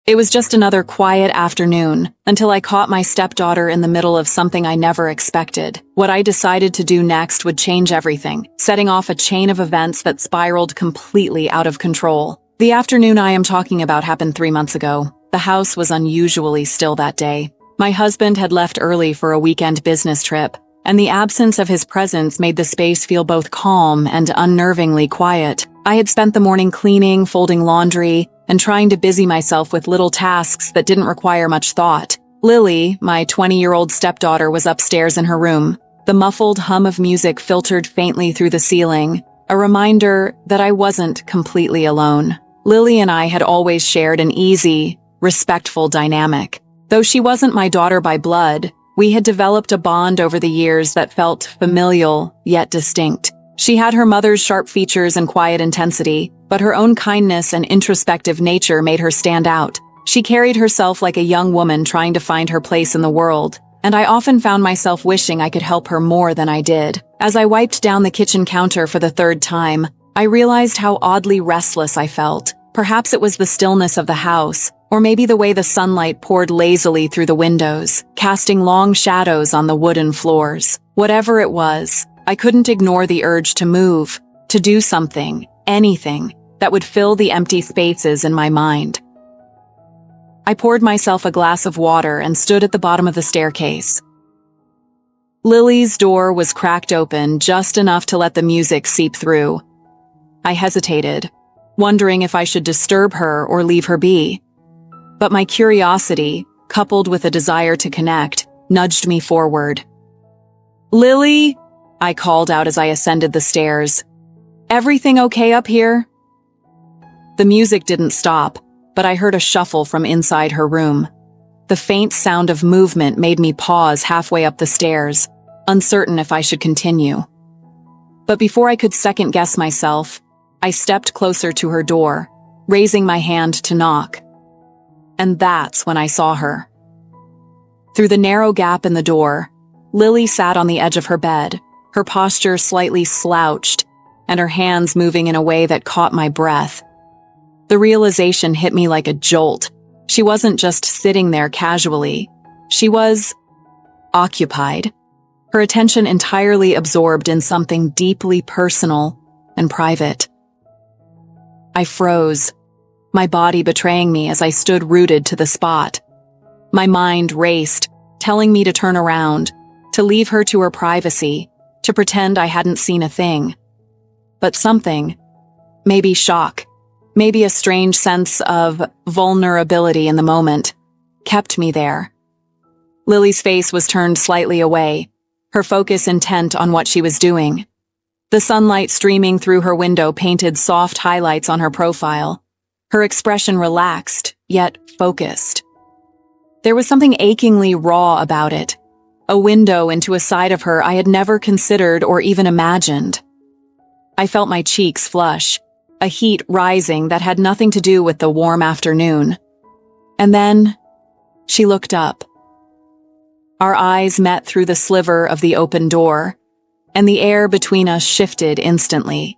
It was just another quiet afternoon, until I caught my stepdaughter in the middle of something I never expected. What I decided to do next would change everything, setting off a chain of events that spiraled completely out of control. The afternoon I am talking about happened 3 months ago. The house was unusually still that day. My husband had left early for a weekend business trip, and the absence of his presence made the space feel both calm and unnervingly quiet. I had spent the morning cleaning, folding laundry, and trying to busy myself with little tasks that didn't require much thought. Lily, my 20-year-old stepdaughter, was upstairs in her room. The muffled hum of music filtered faintly through the ceiling, a reminder that I wasn't completely alone. Lily and I had always shared an easy, respectful dynamic. Though she wasn't my daughter by blood, we had developed a bond over the years that felt familial yet distinct. She had her mother's sharp features and quiet intensity, but her own kindness and introspective nature made her stand out. She carried herself like a young woman trying to find her place in the world, and I often found myself wishing I could help her more than I did. As I wiped down the kitchen counter for the third time, I realized how oddly restless I felt. Perhaps it was the stillness of the house, or maybe the way the sunlight poured lazily through the windows, casting long shadows on the wooden floors. Whatever it was, I couldn't ignore the urge to move, to do something, anything, that would fill the empty spaces in my mind. I poured myself a glass of water and stood at the bottom of the staircase. Lily's door was cracked open just enough to let the music seep through. I hesitated, wondering if I should disturb her or leave her be. But my curiosity, coupled with a desire to connect, nudged me forward. "Lily?" I called out as I ascended the stairs. "Everything okay up here?" The music didn't stop, but I heard a shuffle from inside her room. The faint sound of movement made me pause halfway up the stairs, uncertain if I should continue. But before I could second-guess myself, I stepped closer to her door, raising my hand to knock. And that's when I saw her. Through the narrow gap in the door, Lily sat on the edge of her bed, her posture slightly slouched, and her hands moving in a way that caught my breath. The realization hit me like a jolt. She wasn't just sitting there casually. She was occupied, her attention entirely absorbed in something deeply personal and private. I froze, my body betraying me as I stood rooted to the spot. My mind raced, telling me to turn around, to leave her to her privacy, to pretend I hadn't seen a thing. But something, maybe shock, maybe a strange sense of vulnerability in the moment, kept me there. Lily's face was turned slightly away, her focus intent on what she was doing. The sunlight streaming through her window painted soft highlights on her profile, her expression relaxed, yet focused. There was something achingly raw about it, a window into a side of her I had never considered or even imagined. I felt my cheeks flush, a heat rising that had nothing to do with the warm afternoon. And then, she looked up. Our eyes met through the sliver of the open door, and the air between us shifted instantly.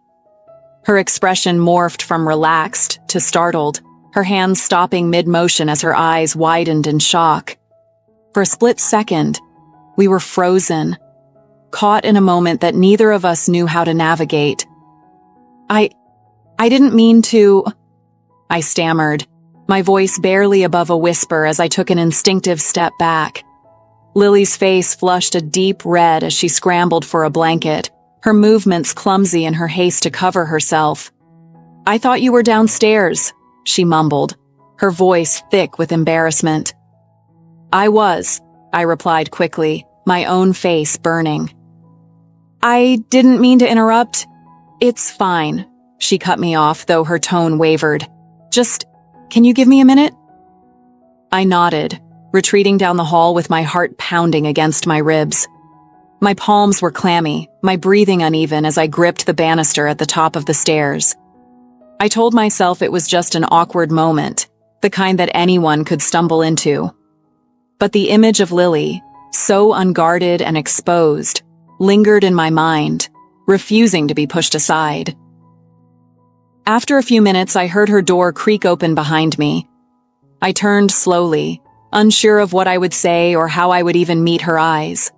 Her expression morphed from relaxed to startled, her hands stopping mid-motion as her eyes widened in shock. For a split second, we were frozen, caught in a moment that neither of us knew how to navigate. I didn't mean to, I stammered, my voice barely above a whisper as I took an instinctive step back. Lily's face flushed a deep red as she scrambled for a blanket, her movements clumsy in her haste to cover herself. "I thought you were downstairs," she mumbled, her voice thick with embarrassment. "I was," I replied quickly, my own face burning. "I didn't mean to interrupt." "It's fine," she cut me off, though her tone wavered. "Just, can you give me a minute?" I nodded, retreating down the hall with my heart pounding against my ribs. My palms were clammy, my breathing uneven as I gripped the banister at the top of the stairs. I told myself it was just an awkward moment, the kind that anyone could stumble into. But the image of Lily, so unguarded and exposed, lingered in my mind, refusing to be pushed aside. After a few minutes, I heard her door creak open behind me. I turned slowly, unsure of what I would say or how I would even meet her eyes.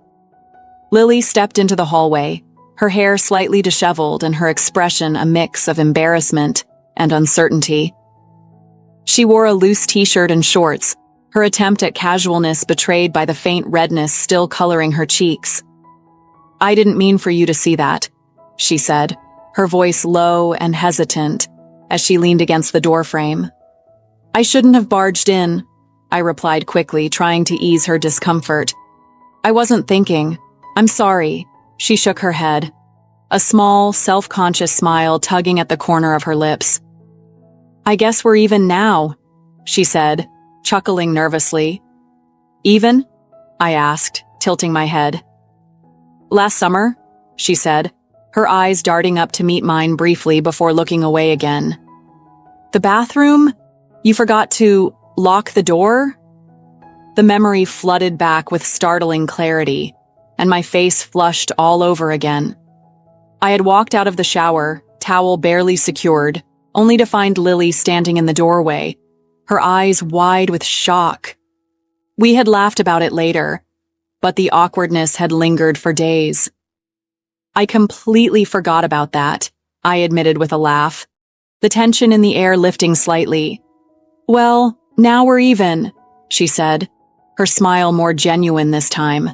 Lily stepped into the hallway, her hair slightly disheveled and her expression a mix of embarrassment and uncertainty. She wore a loose t-shirt and shorts, her attempt at casualness betrayed by the faint redness still coloring her cheeks. "I didn't mean for you to see that," she said, her voice low and hesitant as she leaned against the doorframe. "I shouldn't have barged in," I replied quickly, trying to ease her discomfort. "I wasn't thinking. I'm sorry." She shook her head, a small, self-conscious smile tugging at the corner of her lips. "I guess we're even now," she said, chuckling nervously. "Even?" I asked, tilting my head. "Last summer," she said, her eyes darting up to meet mine briefly before looking away again. "The bathroom? You forgot to lock the door?" The memory flooded back with startling clarity, and my face flushed all over again. I had walked out of the shower, towel barely secured, only to find Lily standing in the doorway, her eyes wide with shock. We had laughed about it later, but the awkwardness had lingered for days. "I completely forgot about that," I admitted with a laugh, the tension in the air lifting slightly. "Well, now we're even," she said, her smile more genuine this time.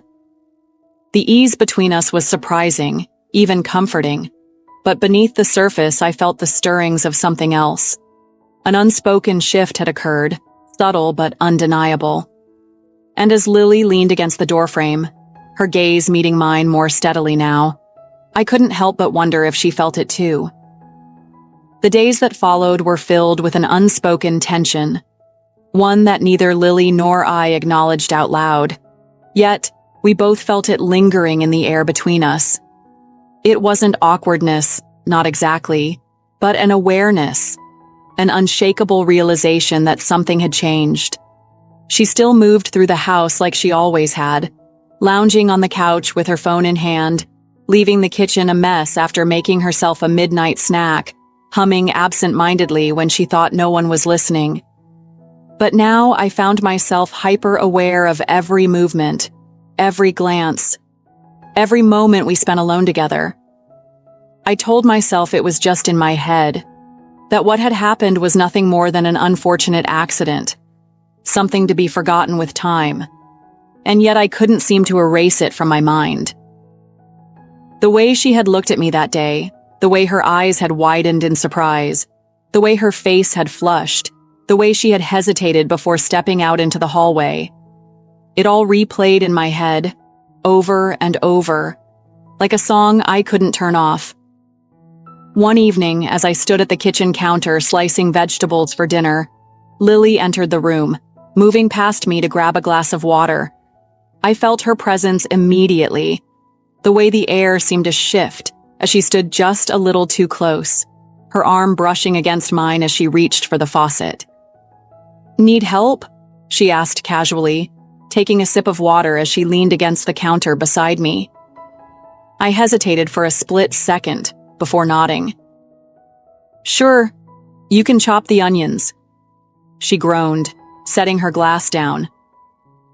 The ease between us was surprising, even comforting, but beneath the surface I felt the stirrings of something else. An unspoken shift had occurred, subtle but undeniable. And as Lily leaned against the doorframe, her gaze meeting mine more steadily now, I couldn't help but wonder if she felt it too. The days that followed were filled with an unspoken tension, one that neither Lily nor I acknowledged out loud. Yet, we both felt it lingering in the air between us. It wasn't awkwardness, not exactly, but an awareness, an unshakable realization that something had changed. She still moved through the house like she always had, lounging on the couch with her phone in hand, leaving the kitchen a mess after making herself a midnight snack, humming absent-mindedly when she thought no one was listening. But now I found myself hyper-aware of every movement, every glance, every moment we spent alone together. I told myself it was just in my head, that what had happened was nothing more than an unfortunate accident, something to be forgotten with time, and yet I couldn't seem to erase it from my mind. The way she had looked at me that day, the way her eyes had widened in surprise, the way her face had flushed, the way she had hesitated before stepping out into the hallway, it all replayed in my head, over and over, like a song I couldn't turn off. One evening, as I stood at the kitchen counter slicing vegetables for dinner, Lily entered the room, moving past me to grab a glass of water. I felt her presence immediately, the way the air seemed to shift as she stood just a little too close, her arm brushing against mine as she reached for the faucet. "Need help?" she asked casually, taking a sip of water as she leaned against the counter beside me. I hesitated for a split second before nodding. "Sure, you can chop the onions," she groaned, setting her glass down.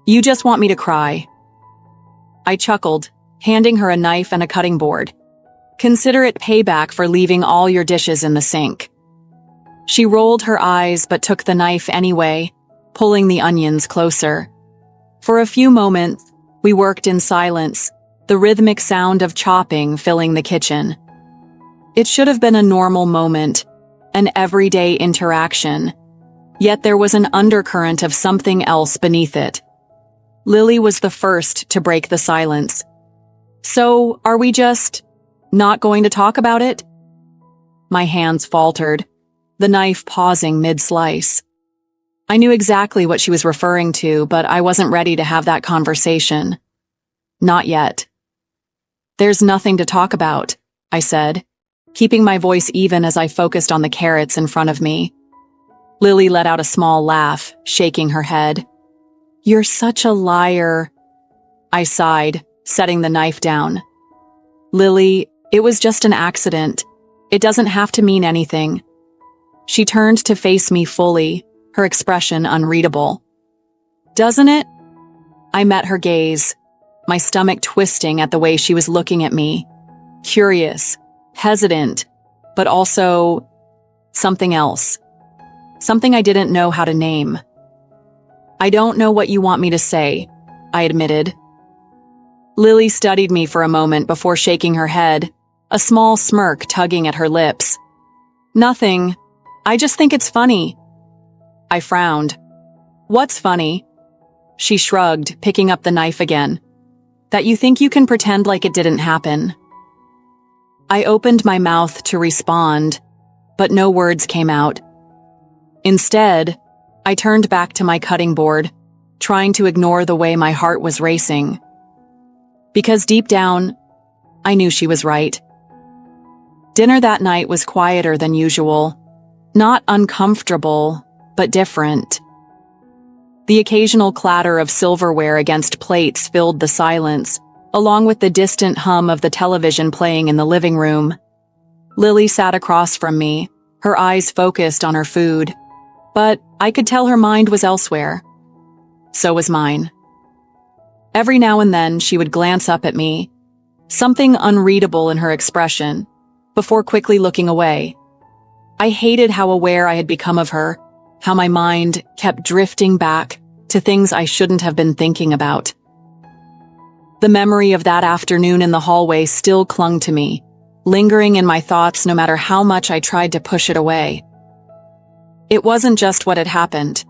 "You just want me to cry." I chuckled, handing her a knife and a cutting board. "Consider it payback for leaving all your dishes in the sink." She rolled her eyes but took the knife anyway, pulling the onions closer. For a few moments, we worked in silence, the rhythmic sound of chopping filling the kitchen. It should have been a normal moment, an everyday interaction, yet there was an undercurrent of something else beneath it. Lily was the first to break the silence. "So, are we just not going to talk about it?" My hands faltered, the knife pausing mid-slice. I knew exactly what she was referring to, but I wasn't ready to have that conversation. Not yet. "There's nothing to talk about," I said, keeping my voice even as I focused on the carrots in front of me. Lily let out a small laugh, shaking her head. "You're such a liar," I sighed, setting the knife down. "Lily, it was just an accident. It doesn't have to mean anything." She turned to face me fully, her expression unreadable. "Doesn't it?" I met her gaze, my stomach twisting at the way she was looking at me. Curious, hesitant, but also something else. Something I didn't know how to name. "I don't know what you want me to say," I admitted. Lily studied me for a moment before shaking her head, a small smirk tugging at her lips. "Nothing. I just think it's funny." I frowned. "What's funny?" She shrugged, picking up the knife again. "That you think you can pretend like it didn't happen." I opened my mouth to respond, but no words came out. Instead, I turned back to my cutting board, trying to ignore the way my heart was racing. Because deep down, I knew she was right. Dinner that night was quieter than usual. Not uncomfortable, but different. The occasional clatter of silverware against plates filled the silence, along with the distant hum of the television playing in the living room. Lily sat across from me, her eyes focused on her food, but I could tell her mind was elsewhere. So was mine. Every now and then she would glance up at me, something unreadable in her expression, before quickly looking away. I hated how aware I had become of her, how my mind kept drifting back to things I shouldn't have been thinking about. The memory of that afternoon in the hallway still clung to me, lingering in my thoughts no matter how much I tried to push it away. It wasn't just what had happened.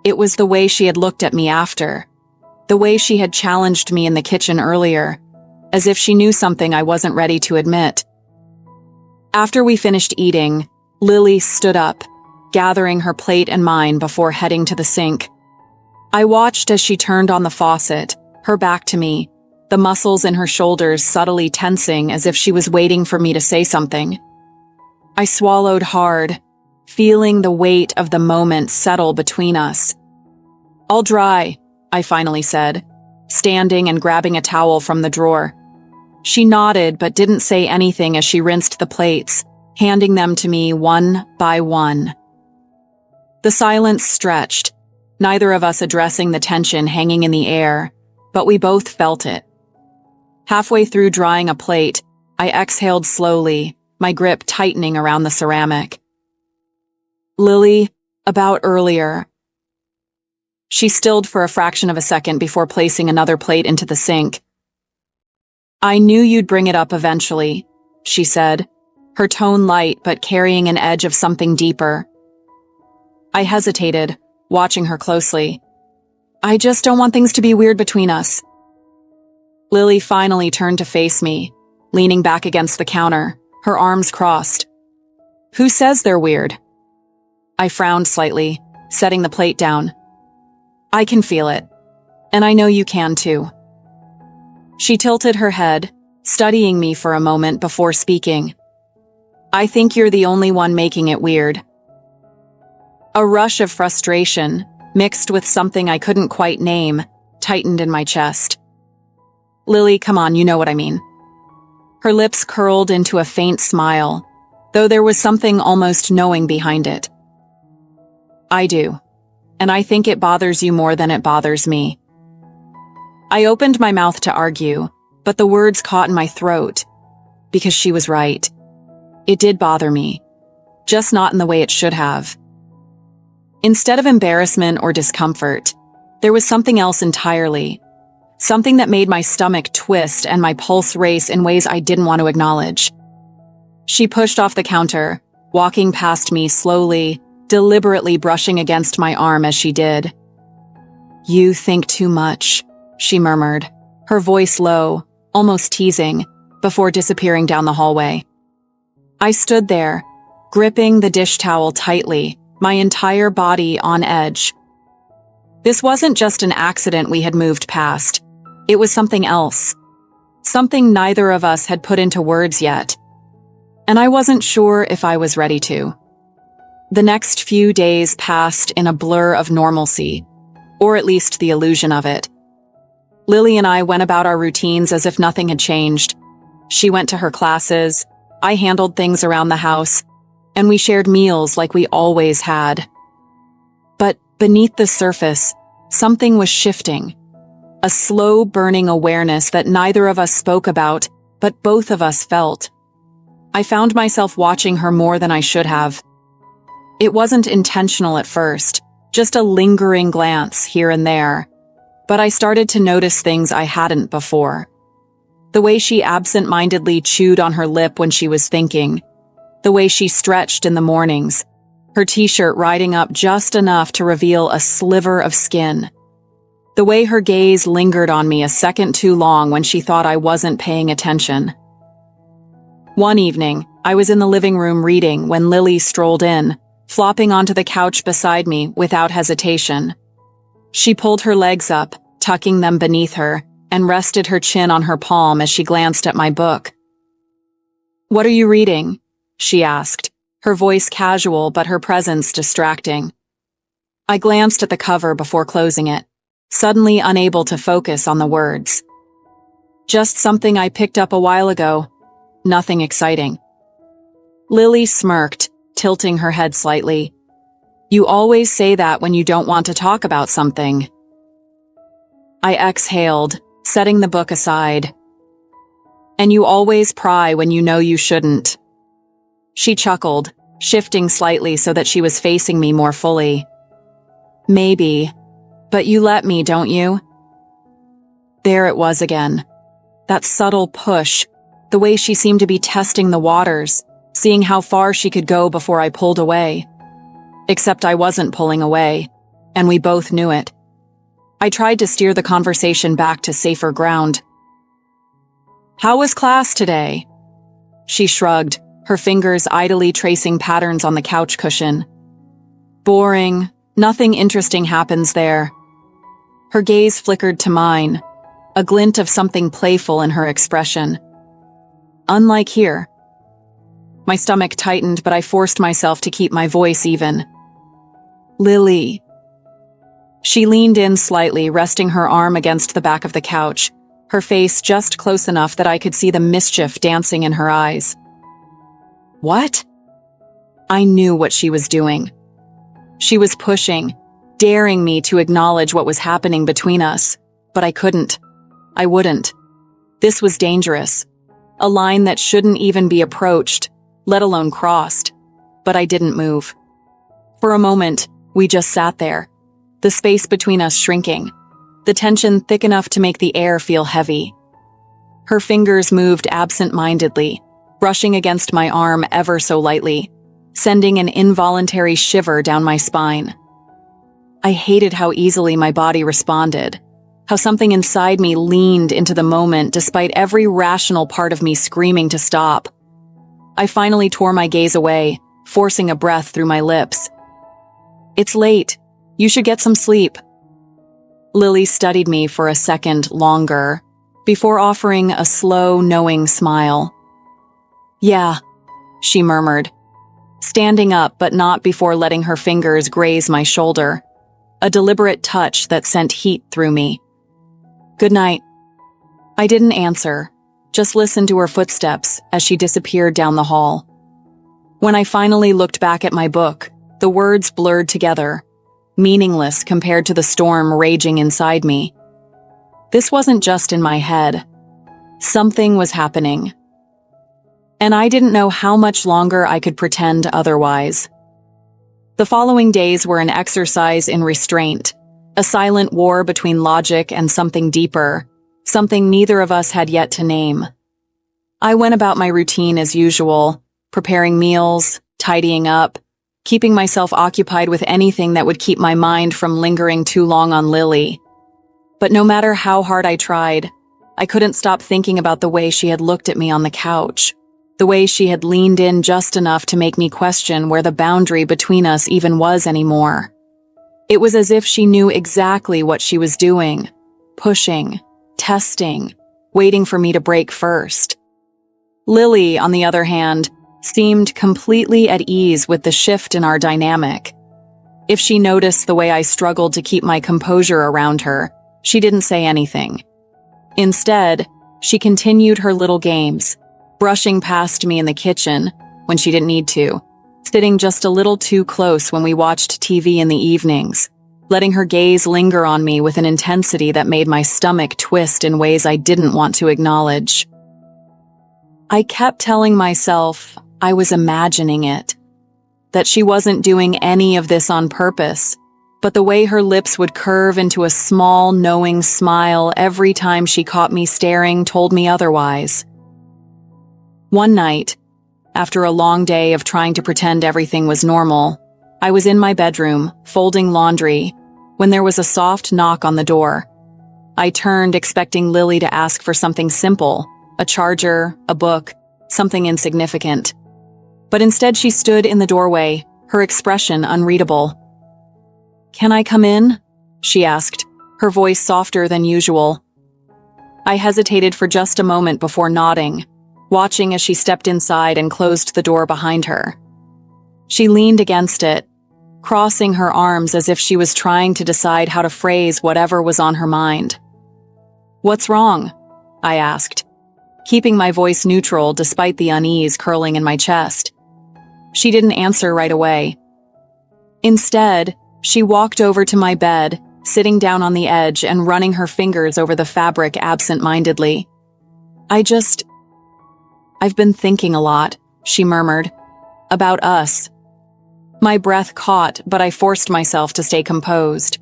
It was the way she had looked at me after, the way she had challenged me in the kitchen earlier, as if she knew something I wasn't ready to admit. After we finished eating, Lily stood up, gathering her plate and mine before heading to the sink. I watched as she turned on the faucet, her back to me, the muscles in her shoulders subtly tensing as if she was waiting for me to say something. I swallowed hard, feeling the weight of the moment settle between us. "I'll dry," I finally said, standing and grabbing a towel from the drawer. She nodded but didn't say anything as she rinsed the plates, handing them to me one by one. The silence stretched, neither of us addressing the tension hanging in the air, but we both felt it. Halfway through drying a plate, I exhaled slowly, my grip tightening around the ceramic. "Lily, about earlier." She stilled for a fraction of a second before placing another plate into the sink. "I knew you'd bring it up eventually," she said, her tone light but carrying an edge of something deeper. I hesitated, watching her closely. "I just don't want things to be weird between us." Lily finally turned to face me, leaning back against the counter, her arms crossed. "Who says they're weird?" I frowned slightly, setting the plate down. "I can feel it, and I know you can too." She tilted her head, studying me for a moment before speaking. "I think you're the only one making it weird." A rush of frustration, mixed with something I couldn't quite name, tightened in my chest. "Lily, come on, you know what I mean." Her lips curled into a faint smile, though there was something almost knowing behind it. "I do, and I think it bothers you more than it bothers me." I opened my mouth to argue, but the words caught in my throat, because she was right. It did bother me, just not in the way it should have. Instead of embarrassment or discomfort, there was something else entirely, something that made my stomach twist and my pulse race in ways I didn't want to acknowledge. She pushed off the counter, walking past me slowly, deliberately brushing against my arm as she did. "You think too much," she murmured, her voice low, almost teasing, before disappearing down the hallway. I stood there, gripping the dish towel tightly, my entire body on edge. This wasn't just an accident we had moved past. It was something else. Something neither of us had put into words yet. And I wasn't sure if I was ready to. The next few days passed in a blur of normalcy, or at least the illusion of it. Lily and I went about our routines as if nothing had changed. She went to her classes, I handled things around the house, and we shared meals like we always had. Beneath the surface, something was shifting. A slow burning awareness that neither of us spoke about, but both of us felt. I found myself watching her more than I should have. It wasn't intentional at first, just a lingering glance here and there. But I started to notice things I hadn't before. The way she absent-mindedly chewed on her lip when she was thinking. The way she stretched in the mornings, her t-shirt riding up just enough to reveal a sliver of skin. The way her gaze lingered on me a second too long when she thought I wasn't paying attention. One evening, I was in the living room reading when Lily strolled in, flopping onto the couch beside me without hesitation. She pulled her legs up, tucking them beneath her, and rested her chin on her palm as she glanced at my book. "What are you reading?" she asked, her voice casual but her presence distracting. I glanced at the cover before closing it, suddenly unable to focus on the words. "Just something I picked up a while ago. Nothing exciting." Lily smirked, tilting her head slightly. "You always say that when you don't want to talk about something." I exhaled, setting the book aside. "And you always pry when you know you shouldn't." She chuckled, shifting slightly so that she was facing me more fully. "Maybe, but you let me, don't you?" There it was again. That subtle push, the way she seemed to be testing the waters, seeing how far she could go before I pulled away. Except I wasn't pulling away, and we both knew it. I tried to steer the conversation back to safer ground. "How was class today?" She shrugged, her fingers idly tracing patterns on the couch cushion. "Boring. Nothing interesting happens there." Her gaze flickered to mine, a glint of something playful in her expression. "Unlike here." My stomach tightened, but I forced myself to keep my voice even. "Lily." She leaned in slightly, resting her arm against the back of the couch, her face just close enough that I could see the mischief dancing in her eyes. "What?" I knew what she was doing. She was pushing, daring me to acknowledge what was happening between us, but I couldn't. I wouldn't. This was dangerous. A line that shouldn't even be approached, let alone crossed. But I didn't move. For a moment, we just sat there, the space between us shrinking, the tension thick enough to make the air feel heavy. Her fingers moved absent-mindedly, brushing against my arm ever so lightly, sending an involuntary shiver down my spine. I hated how easily my body responded, how something inside me leaned into the moment despite every rational part of me screaming to stop. I finally tore my gaze away, forcing a breath through my lips. "It's late. You should get some sleep." Lily studied me for a second longer, before offering a slow, knowing smile. "Yeah," she murmured, standing up but not before letting her fingers graze my shoulder, a deliberate touch that sent heat through me. "Good night." I didn't answer, just listened to her footsteps as she disappeared down the hall. When I finally looked back at my book, the words blurred together, meaningless compared to the storm raging inside me. This wasn't just in my head. Something was happening. And I didn't know how much longer I could pretend otherwise. The following days were an exercise in restraint, a silent war between logic and something deeper, something neither of us had yet to name. I went about my routine as usual, preparing meals, tidying up, keeping myself occupied with anything that would keep my mind from lingering too long on Lily. But no matter how hard I tried, I couldn't stop thinking about the way she had looked at me on the couch, the way she had leaned in just enough to make me question where the boundary between us even was anymore. It was as if she knew exactly what she was doing, pushing, testing, waiting for me to break first. Lily, on the other hand, seemed completely at ease with the shift in our dynamic. If she noticed the way I struggled to keep my composure around her, she didn't say anything. Instead, she continued her little games, brushing past me in the kitchen when she didn't need to, sitting just a little too close when we watched TV in the evenings, letting her gaze linger on me with an intensity that made my stomach twist in ways I didn't want to acknowledge. I kept telling myself I was imagining it, that she wasn't doing any of this on purpose, but the way her lips would curve into a small, knowing smile every time she caught me staring told me otherwise. One night, after a long day of trying to pretend everything was normal, I was in my bedroom, folding laundry, when there was a soft knock on the door. I turned, expecting Lily to ask for something simple, a charger, a book, something insignificant. But instead she stood in the doorway, her expression unreadable. "Can I come in?" she asked, her voice softer than usual. I hesitated for just a moment before nodding, watching as she stepped inside and closed the door behind her. She leaned against it, crossing her arms as if she was trying to decide how to phrase whatever was on her mind. "What's wrong?" I asked, keeping my voice neutral despite the unease curling in my chest. She didn't answer right away. Instead, she walked over to my bed, sitting down on the edge and running her fingers over the fabric absent-mindedly. "I've been thinking a lot," she murmured. "About us." My breath caught, but I forced myself to stay composed.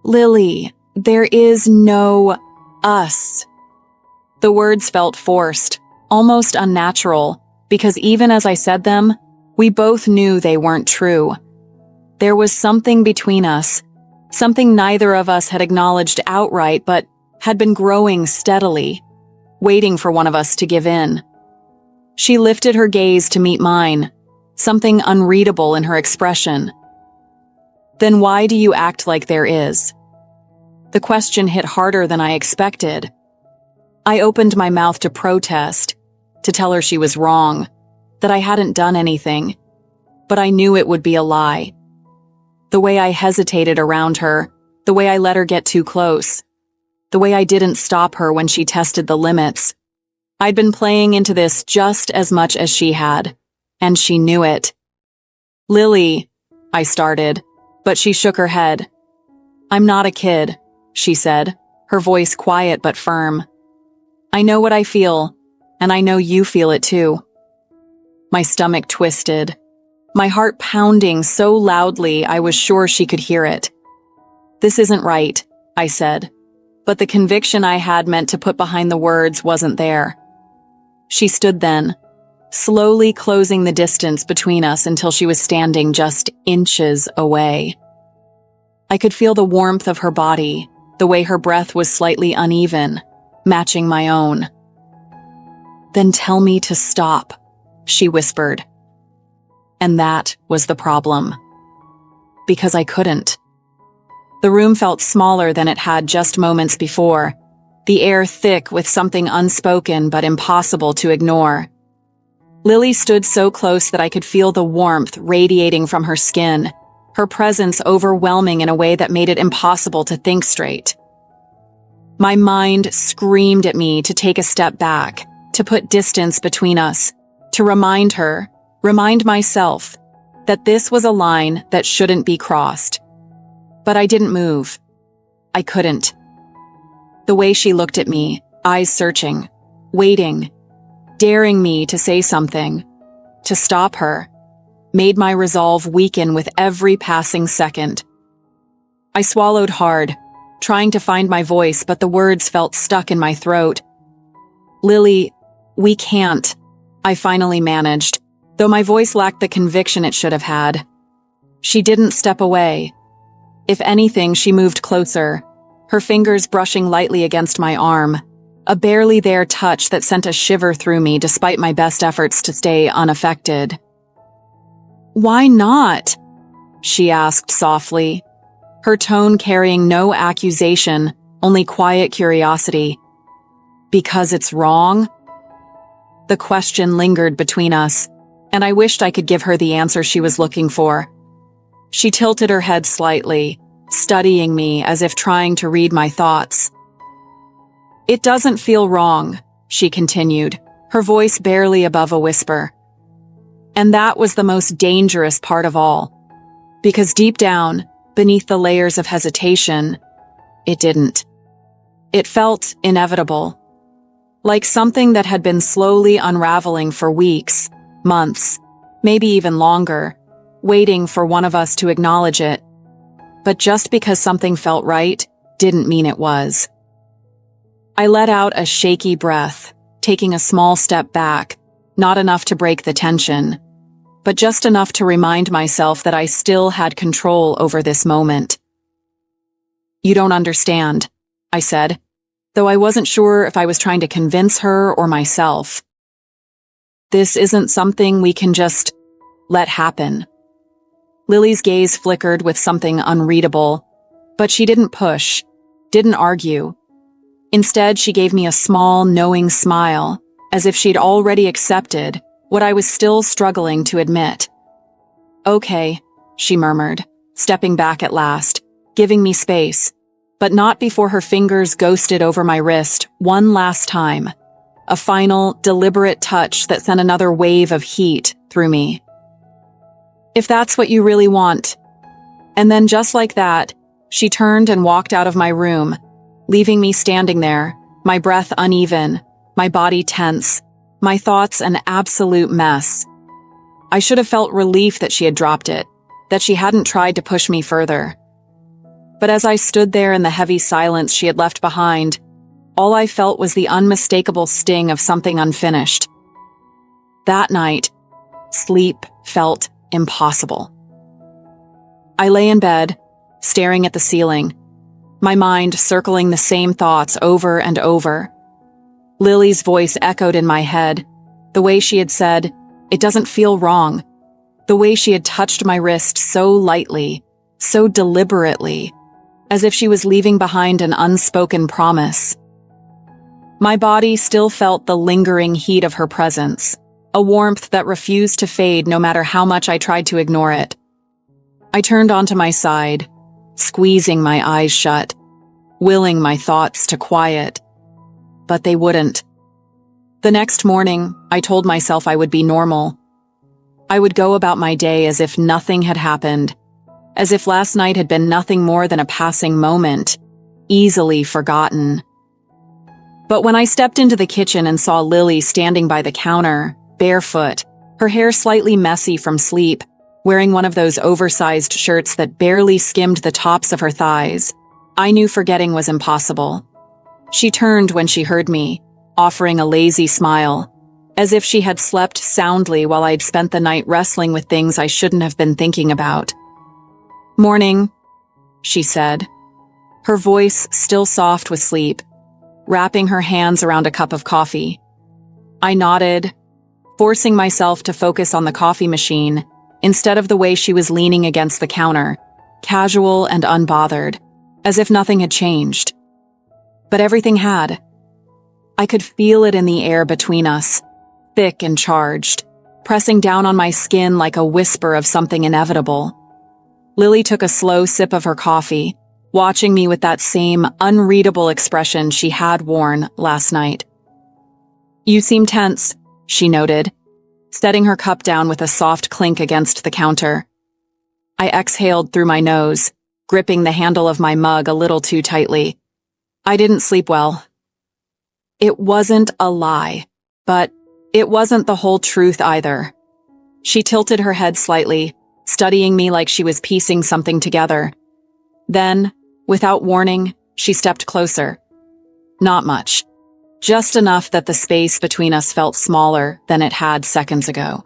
"Lily, there is no us." The words felt forced, almost unnatural, because even as I said them, we both knew they weren't true. There was something between us, something neither of us had acknowledged outright but had been growing steadily, waiting for one of us to give in. She lifted her gaze to meet mine, something unreadable in her expression. "Then why do you act like there is?" The question hit harder than I expected. I opened my mouth to protest, to tell her she was wrong, that I hadn't done anything, but I knew it would be a lie. The way I hesitated around her, the way I let her get too close, the way I didn't stop her when she tested the limits. I'd been playing into this just as much as she had, and she knew it. "Lily," I started, but she shook her head. "I'm not a kid," she said, her voice quiet but firm. "I know what I feel, and I know you feel it too." My stomach twisted, my heart pounding so loudly I was sure she could hear it. "This isn't right," I said, but the conviction I had meant to put behind the words wasn't there. She stood then, slowly closing the distance between us until she was standing just inches away. I could feel the warmth of her body, the way her breath was slightly uneven, matching my own. "Then tell me to stop," she whispered. And that was the problem. Because I couldn't. The room felt smaller than it had just moments before, the air thick with something unspoken but impossible to ignore. Lily stood so close that I could feel the warmth radiating from her skin, her presence overwhelming in a way that made it impossible to think straight. My mind screamed at me to take a step back, to put distance between us, to remind her, remind myself, that this was a line that shouldn't be crossed. But I didn't move. I couldn't. The way she looked at me, eyes searching, waiting, daring me to say something, to stop her, made my resolve weaken with every passing second. I swallowed hard, trying to find my voice, but the words felt stuck in my throat. "Lily, we can't," I finally managed, though my voice lacked the conviction it should have had. She didn't step away. If anything, she moved closer, her fingers brushing lightly against my arm, a barely there touch that sent a shiver through me despite my best efforts to stay unaffected. "Why not?" she asked softly, her tone carrying no accusation, only quiet curiosity. "Because it's wrong?" The question lingered between us, and I wished I could give her the answer she was looking for. She tilted her head slightly, studying me as if trying to read my thoughts. "It doesn't feel wrong," she continued, her voice barely above a whisper. And that was the most dangerous part of all, because deep down, beneath the layers of hesitation, it didn't. It felt inevitable, like something that had been slowly unraveling for weeks, months, maybe even longer, waiting for one of us to acknowledge it. But just because something felt right didn't mean it was. I let out a shaky breath, taking a small step back, not enough to break the tension, but just enough to remind myself that I still had control over this moment. "You don't understand," I said, though I wasn't sure if I was trying to convince her or myself. "This isn't something we can just let happen." Lily's gaze flickered with something unreadable, but she didn't push, didn't argue. Instead, she gave me a small, knowing smile, as if she'd already accepted what I was still struggling to admit. "Okay," she murmured, stepping back at last, giving me space, but not before her fingers ghosted over my wrist one last time, a final, deliberate touch that sent another wave of heat through me. "If that's what you really want." And then just like that, she turned and walked out of my room, leaving me standing there, my breath uneven, my body tense, my thoughts an absolute mess. I should have felt relief that she had dropped it, that she hadn't tried to push me further. But as I stood there in the heavy silence she had left behind, all I felt was the unmistakable sting of something unfinished. That night, sleep felt impossible. I lay in bed, staring at the ceiling, my mind circling the same thoughts over and over. Lily's voice echoed in my head, the way she had said, "It doesn't feel wrong," the way she had touched my wrist so lightly, so deliberately, as if she was leaving behind an unspoken promise. My body still felt the lingering heat of her presence, a warmth that refused to fade no matter how much I tried to ignore it. I turned onto my side, squeezing my eyes shut, willing my thoughts to quiet. But they wouldn't. The next morning, I told myself I would be normal. I would go about my day as if nothing had happened, as if last night had been nothing more than a passing moment, easily forgotten. But when I stepped into the kitchen and saw Lily standing by the counter, barefoot, her hair slightly messy from sleep, wearing one of those oversized shirts that barely skimmed the tops of her thighs, I knew forgetting was impossible. She turned when she heard me, offering a lazy smile, as if she had slept soundly while I'd spent the night wrestling with things I shouldn't have been thinking about. "Morning," she said, her voice still soft with sleep, wrapping her hands around a cup of coffee. I nodded, forcing myself to focus on the coffee machine instead of the way she was leaning against the counter, casual and unbothered, as if nothing had changed. But everything had. I could feel it in the air between us, thick and charged, pressing down on my skin like a whisper of something inevitable. Lily took a slow sip of her coffee, watching me with that same unreadable expression she had worn last night. "You seem tense," she noted, setting her cup down with a soft clink against the counter. I exhaled through my nose, gripping the handle of my mug a little too tightly. "I didn't sleep well." It wasn't a lie, but it wasn't the whole truth either. She tilted her head slightly, studying me like she was piecing something together. Then, without warning, she stepped closer. Not much. Just enough that the space between us felt smaller than it had seconds ago.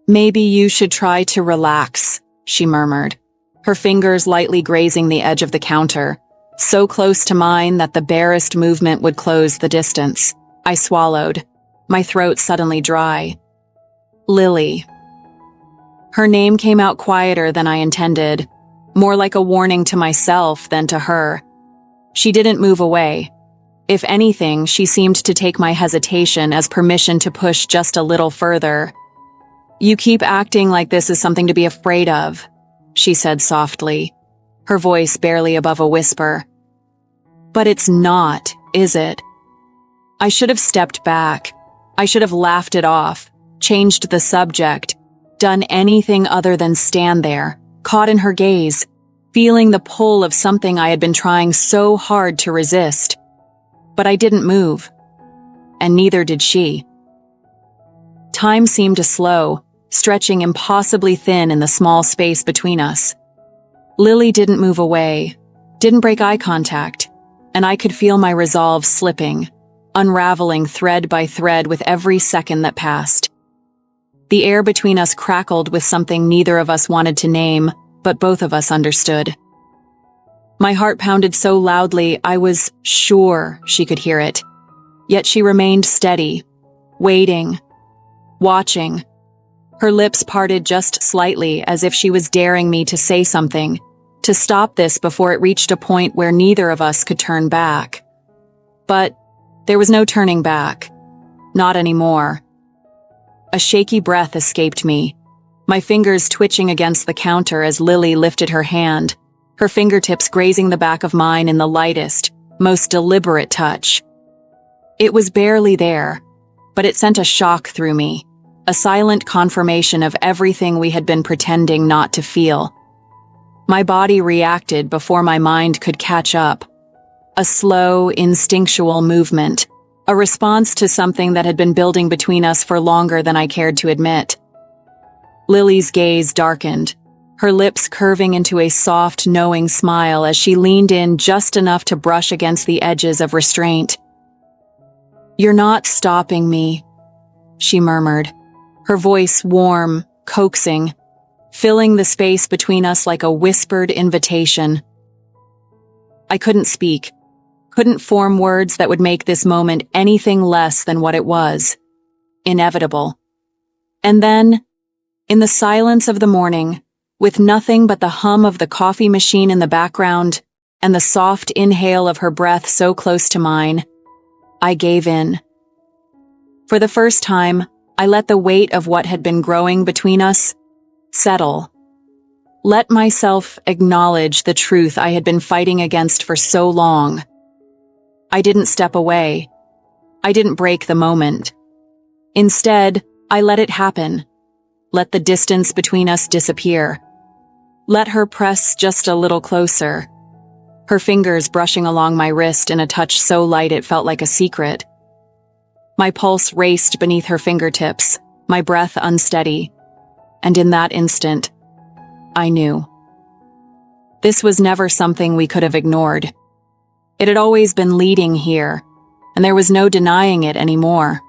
"Maybe you should try to relax," she murmured, her fingers lightly grazing the edge of the counter, so close to mine that the barest movement would close the distance. I swallowed, my throat suddenly dry. Lily. Her name came out quieter than I intended, more like a warning to myself than to her. She didn't move away. If anything, she seemed to take my hesitation as permission to push just a little further. "You keep acting like this is something to be afraid of," she said softly, her voice barely above a whisper. "But it's not, is it?" I should have stepped back. I should have laughed it off, changed the subject, done anything other than stand there, caught in her gaze, feeling the pull of something I had been trying so hard to resist. But I didn't move, and neither did she. Time seemed to slow, stretching impossibly thin in the small space between us. Lily didn't move away, didn't break eye contact, and I could feel my resolve slipping, unraveling thread by thread with every second that passed. The air between us crackled with something neither of us wanted to name, but both of us understood. My heart pounded so loudly I was sure she could hear it, yet she remained steady, waiting, watching. Her lips parted just slightly as if she was daring me to say something, to stop this before it reached a point where neither of us could turn back. But there was no turning back. Not anymore. A shaky breath escaped me, my fingers twitching against the counter as Lily lifted her hand, her fingertips grazing the back of mine in the lightest, most deliberate touch. It was barely there, but it sent a shock through me, a silent confirmation of everything we had been pretending not to feel. My body reacted before my mind could catch up. A slow, instinctual movement, a response to something that had been building between us for longer than I cared to admit. Lily's gaze darkened, her lips curving into a soft, knowing smile as she leaned in just enough to brush against the edges of restraint. "You're not stopping me," she murmured, her voice warm, coaxing, filling the space between us like a whispered invitation. I couldn't speak, couldn't form words that would make this moment anything less than what it was. Inevitable. And then, in the silence of the morning, with nothing but the hum of the coffee machine in the background and the soft inhale of her breath so close to mine, I gave in. For the first time, I let the weight of what had been growing between us settle. Let myself acknowledge the truth I had been fighting against for so long. I didn't step away. I didn't break the moment. Instead, I let it happen. Let the distance between us disappear. Let her press just a little closer, her fingers brushing along my wrist in a touch so light it felt like a secret. My pulse raced beneath her fingertips, my breath unsteady, and in that instant, I knew. This was never something we could have ignored. It had always been leading here, and there was no denying it anymore.